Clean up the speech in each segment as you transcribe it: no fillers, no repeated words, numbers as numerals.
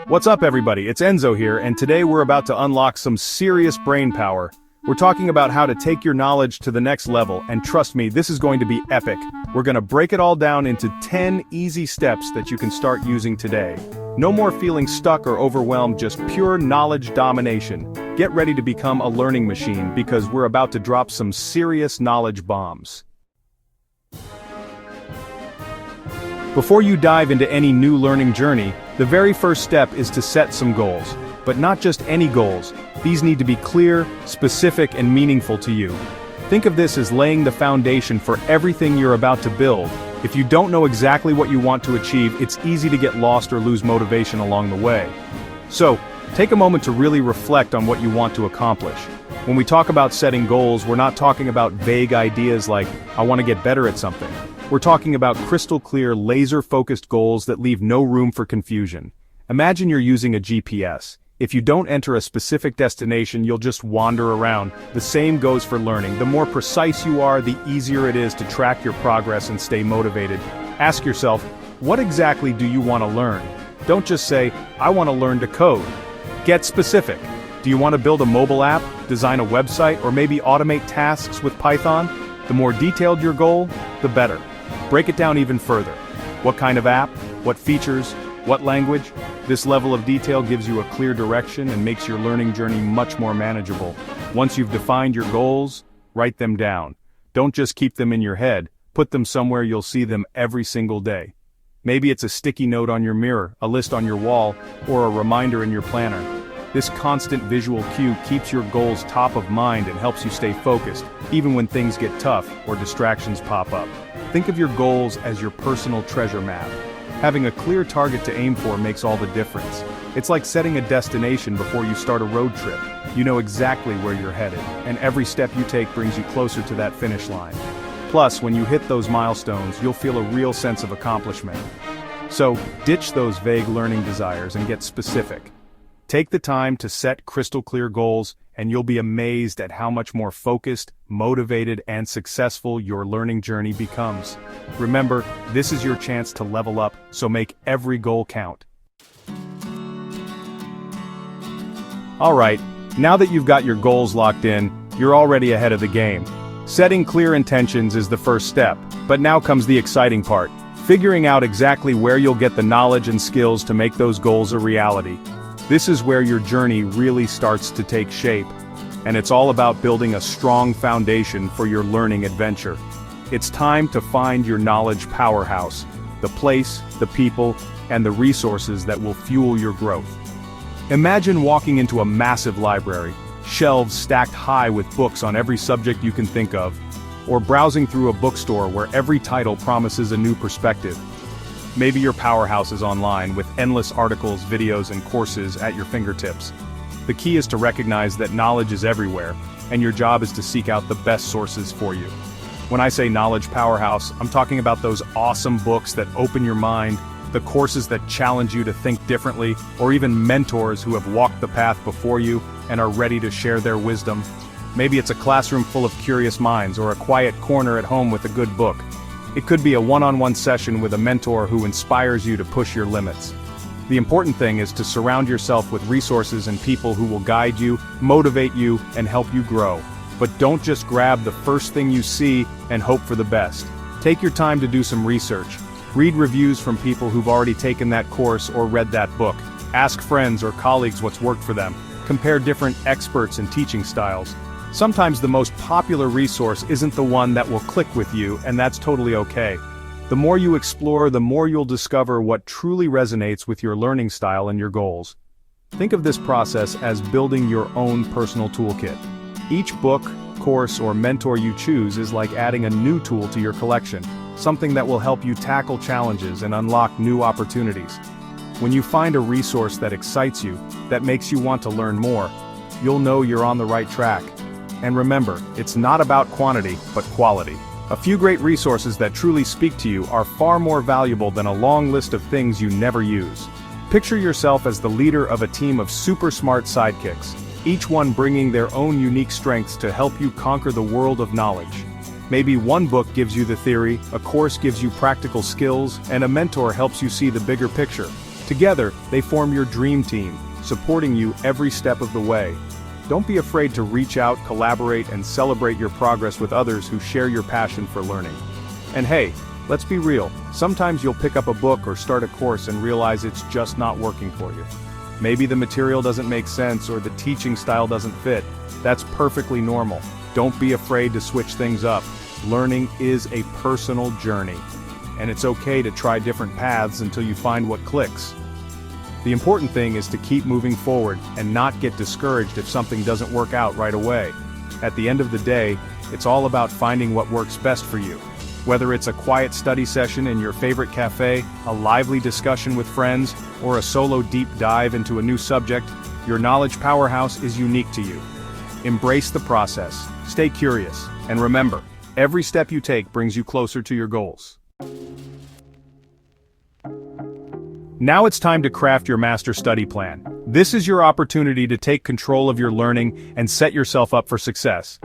What's up everybody, it's Enzo here, and today we're about to unlock some serious brain power. We're talking about how to take your knowledge to the next level, and trust me, this is going to be epic. We're gonna break it all down into 10 easy steps that you can start using today. No more feeling stuck or overwhelmed, just pure knowledge domination. Get ready to become a learning machine because we're about to drop some serious knowledge bombs. Before you dive into any new learning journey, the very first step is to set some goals. But not just any goals, these need to be clear, specific, and meaningful to you. Think of this as laying the foundation for everything you're about to build. If you don't know exactly what you want to achieve, it's easy to get lost or lose motivation along the way. So, take a moment to really reflect on what you want to accomplish. When we talk about setting goals, we're not talking about vague ideas like, I want to get better at something. We're talking about crystal clear, laser-focused goals that leave no room for confusion. Imagine you're using a GPS. If you don't enter a specific destination, you'll just wander around. The same goes for learning. The more precise you are, the easier it is to track your progress and stay motivated. Ask yourself, what exactly do you want to learn? Don't just say, I want to learn to code. Get specific. Do you want to build a mobile app, design a website, or maybe automate tasks with Python? The more detailed your goal, the better. Break it down even further. What kind of app? What features? What language? This level of detail gives you a clear direction and makes your learning journey much more manageable. Once you've defined your goals, write them down. Don't just keep them in your head, put them somewhere you'll see them every single day. Maybe it's a sticky note on your mirror, a list on your wall, or a reminder in your planner. This constant visual cue keeps your goals top of mind and helps you stay focused, even when things get tough or distractions pop up. Think of your goals as your personal treasure map. Having a clear target to aim for makes all the difference. It's like setting a destination before you start a road trip. You know exactly where you're headed, and every step you take brings you closer to that finish line. Plus, when you hit those milestones, you'll feel a real sense of accomplishment. So, ditch those vague learning desires and get specific. Take the time to set crystal clear goals, and you'll be amazed at how much more focused, motivated, and successful your learning journey becomes. Remember, this is your chance to level up, so make every goal count. Alright, now that you've got your goals locked in, you're already ahead of the game. Setting clear intentions is the first step, but now comes the exciting part, figuring out exactly where you'll get the knowledge and skills to make those goals a reality. This is where your journey really starts to take shape, and it's all about building a strong foundation for your learning adventure. It's time to find your knowledge powerhouse, the place, the people, and the resources that will fuel your growth. Imagine walking into a massive library, shelves stacked high with books on every subject you can think of, or browsing through a bookstore where every title promises a new perspective. Maybe your Powerhouse is online with endless articles, videos, and courses at your fingertips. The key is to recognize that knowledge is everywhere, and your job is to seek out the best sources for you. When I say knowledge powerhouse, I'm talking about those awesome books that open your mind, the courses that challenge you to think differently, or even mentors who have walked the path before you and are ready to share their wisdom. Maybe it's a classroom full of curious minds or a quiet corner at home with a good book. It could be a one-on-one session with a mentor who inspires you to push your limits. The important thing is to surround yourself with resources and people who will guide you, motivate you, and help you grow. But don't just grab the first thing you see and hope for the best. Take your time to do some research. Read reviews from people who've already taken that course or read that book. Ask friends or colleagues what's worked for them. Compare different experts and teaching styles. Sometimes the most popular resource isn't the one that will click with you, and that's totally okay. The more you explore, the more you'll discover what truly resonates with your learning style and your goals. Think of this process as building your own personal toolkit. Each book, course, or mentor you choose is like adding a new tool to your collection, something that will help you tackle challenges and unlock new opportunities. When you find a resource that excites you, that makes you want to learn more, you'll know you're on the right track. And remember, it's not about quantity, but quality. A few great resources that truly speak to you are far more valuable than a long list of things you never use. Picture yourself as the leader of a team of super smart sidekicks, each one bringing their own unique strengths to help you conquer the world of knowledge. Maybe one book gives you the theory, a course gives you practical skills, and a mentor helps you see the bigger picture. Together, they form your dream team, supporting you every step of the way. Don't be afraid to reach out, collaborate, and celebrate your progress with others who share your passion for learning. And hey, let's be real, sometimes you'll pick up a book or start a course and realize it's just not working for you. Maybe the material doesn't make sense or the teaching style doesn't fit. That's perfectly normal. Don't be afraid to switch things up. Learning is a personal journey, and it's okay to try different paths until you find what clicks. The important thing is to keep moving forward and not get discouraged if something doesn't work out right away. At the end of the day, it's all about finding what works best for you. Whether it's a quiet study session in your favorite cafe, a lively discussion with friends, or a solo deep dive into a new subject, your knowledge powerhouse is unique to you. Embrace the process, stay curious, and remember, every step you take brings you closer to your goals. Now it's time to craft your master study plan. This is your opportunity to take control of your learning and set yourself up for success.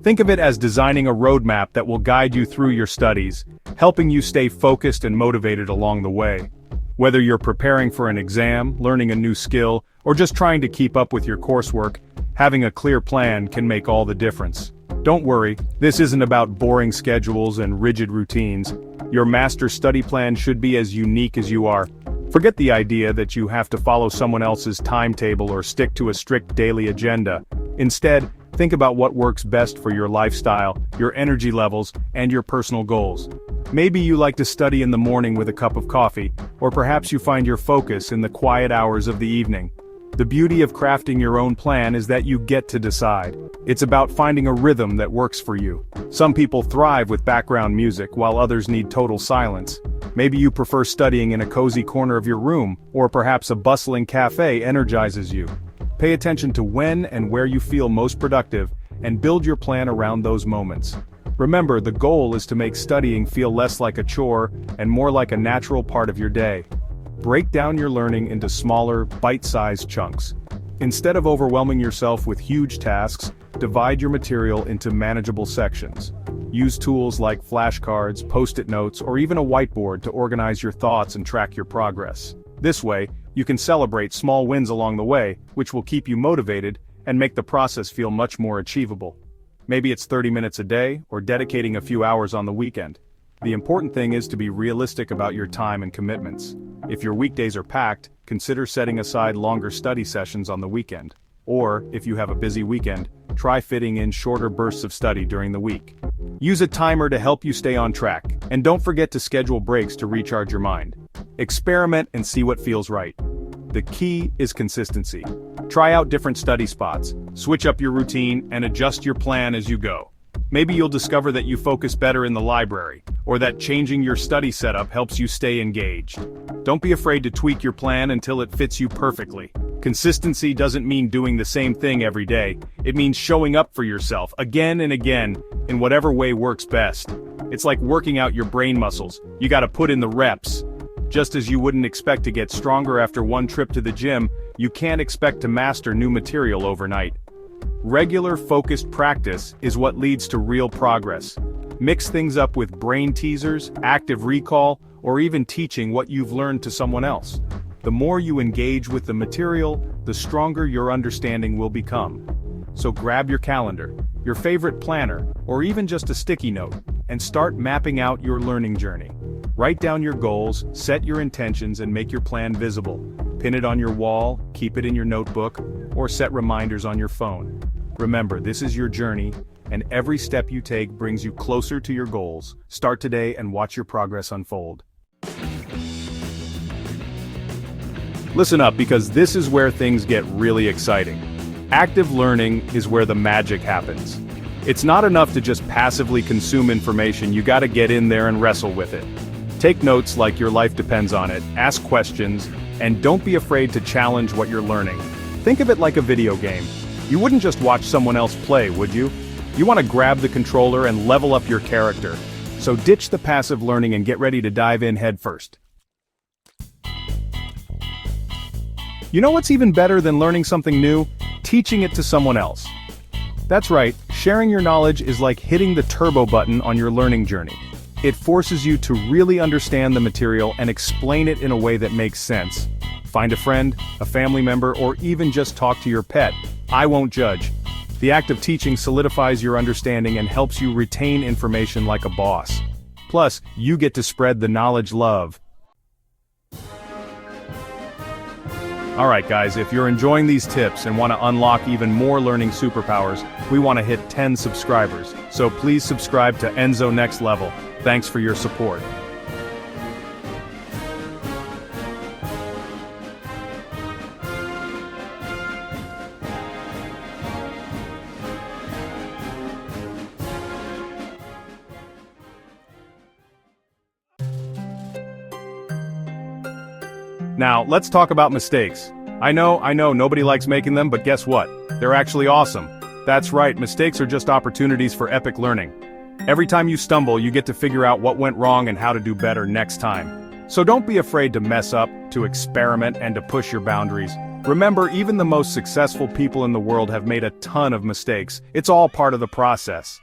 Think of it as designing a roadmap that will guide you through your studies, helping you stay focused and motivated along the way. Whether you're preparing for an exam, learning a new skill, or just trying to keep up with your coursework, having a clear plan can make all the difference. Don't worry, this isn't about boring schedules and rigid routines. Your master study plan should be as unique as you are. Forget the idea that you have to follow someone else's timetable or stick to a strict daily agenda. Instead, think about what works best for your lifestyle, your energy levels, and your personal goals. Maybe you like to study in the morning with a cup of coffee, or perhaps you find your focus in the quiet hours of the evening. The beauty of crafting your own plan is that you get to decide. It's about finding a rhythm that works for you. Some people thrive with background music while others need total silence. Maybe you prefer studying in a cozy corner of your room, or perhaps a bustling cafe energizes you. Pay attention to when and where you feel most productive, and build your plan around those moments. Remember, the goal is to make studying feel less like a chore and more like a natural part of your day. Break down your learning into smaller, bite-sized chunks. Instead of overwhelming yourself with huge tasks, divide your material into manageable sections. Use tools like flashcards, post-it notes, or even a whiteboard to organize your thoughts and track your progress. This way, you can celebrate small wins along the way, which will keep you motivated and make the process feel much more achievable. Maybe it's 30 minutes a day, or dedicating a few hours on the weekend. The important thing is to be realistic about your time and commitments. If your weekdays are packed, consider setting aside longer study sessions on the weekend. Or, if you have a busy weekend, try fitting in shorter bursts of study during the week. Use a timer to help you stay on track, and don't forget to schedule breaks to recharge your mind. Experiment and see what feels right. The key is consistency. Try out different study spots, switch up your routine, and adjust your plan as you go. Maybe you'll discover that you focus better in the library, or that changing your study setup helps you stay engaged. Don't be afraid to tweak your plan until it fits you perfectly. Consistency doesn't mean doing the same thing every day. It means showing up for yourself again and again, in whatever way works best. It's like working out your brain muscles. You gotta put in the reps. Just as you wouldn't expect to get stronger after one trip to the gym, you can't expect to master new material overnight. Regular focused practice is what leads to real progress. Mix things up with brain teasers, active recall, or even teaching what you've learned to someone else. The more you engage with the material, the stronger your understanding will become. So grab your calendar, your favorite planner, or even just a sticky note, and start mapping out your learning journey. Write down your goals, set your intentions, and make your plan visible. Pin it on your wall, keep it in your notebook, or set reminders on your phone. Remember, this is your journey, and every step you take brings you closer to your goals. Start today and watch your progress unfold. Listen up, because this is where things get really exciting. Active learning is where the magic happens. It's not enough to just passively consume information, you gotta get in there and wrestle with it. Take notes like your life depends on it, ask questions, and don't be afraid to challenge what you're learning. Think of it like a video game. You wouldn't just watch someone else play, would you? You want to grab the controller and level up your character. So ditch the passive learning and get ready to dive in head first. You know what's even better than learning something new? Teaching it to someone else. That's right, sharing your knowledge is like hitting the turbo button on your learning journey. It forces you to really understand the material and explain it in a way that makes sense. Find a friend, a family member, or even just talk to your pet. I won't judge. The act of teaching solidifies your understanding and helps you retain information like a boss. Plus, you get to spread the knowledge love. Alright guys, if you're enjoying these tips and want to unlock even more learning superpowers, we want to hit 10 subscribers, so please subscribe to Enzo Next Level. Thanks for your support. Now, let's talk about mistakes. I know, nobody likes making them, but guess what? They're actually awesome. That's right, mistakes are just opportunities for epic learning. Every time you stumble, you get to figure out what went wrong and how to do better next time. So don't be afraid to mess up, to experiment, and to push your boundaries. Remember, even the most successful people in the world have made a ton of mistakes. It's all part of the process.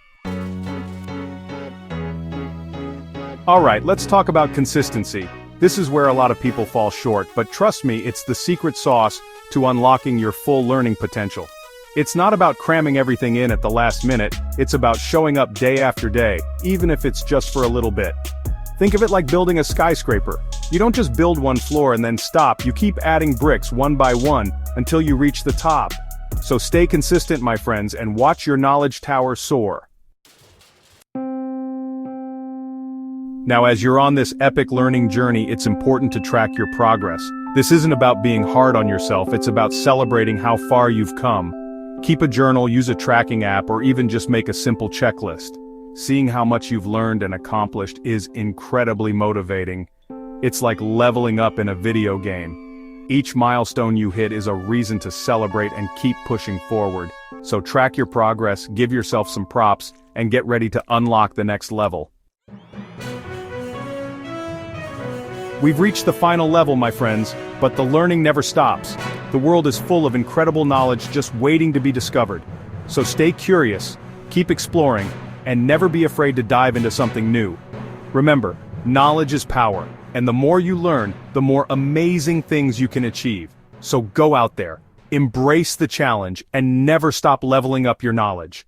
Alright, let's talk about consistency. This is where a lot of people fall short, but trust me, it's the secret sauce to unlocking your full learning potential. It's not about cramming everything in at the last minute, it's about showing up day after day, even if it's just for a little bit. Think of it like building a skyscraper. You don't just build one floor and then stop, you keep adding bricks one by one until you reach the top. So stay consistent, my friends, and watch your knowledge tower soar. Now, as you're on this epic learning journey, it's important to track your progress. This isn't about being hard on yourself, it's about celebrating how far you've come. Keep a journal, use a tracking app, or even just make a simple checklist. Seeing how much you've learned and accomplished is incredibly motivating. It's like leveling up in a video game. Each milestone you hit is a reason to celebrate and keep pushing forward. So track your progress, give yourself some props, and get ready to unlock the next level. We've reached the final level, my friends, but the learning never stops. The world is full of incredible knowledge just waiting to be discovered. So stay curious, keep exploring, and never be afraid to dive into something new. Remember, knowledge is power, and the more you learn, the more amazing things you can achieve. So go out there, embrace the challenge, and never stop leveling up your knowledge.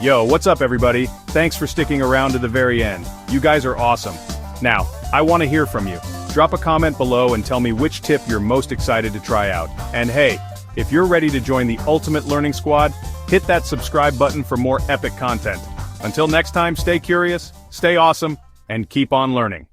Yo, what's up everybody? Thanks for sticking around to the very end. You guys are awesome. Now, I want to hear from you. Drop a comment below and tell me which tip you're most excited to try out. And hey, if you're ready to join the Ultimate Learning Squad, hit that subscribe button for more epic content. Until next time, stay curious, stay awesome, and keep on learning.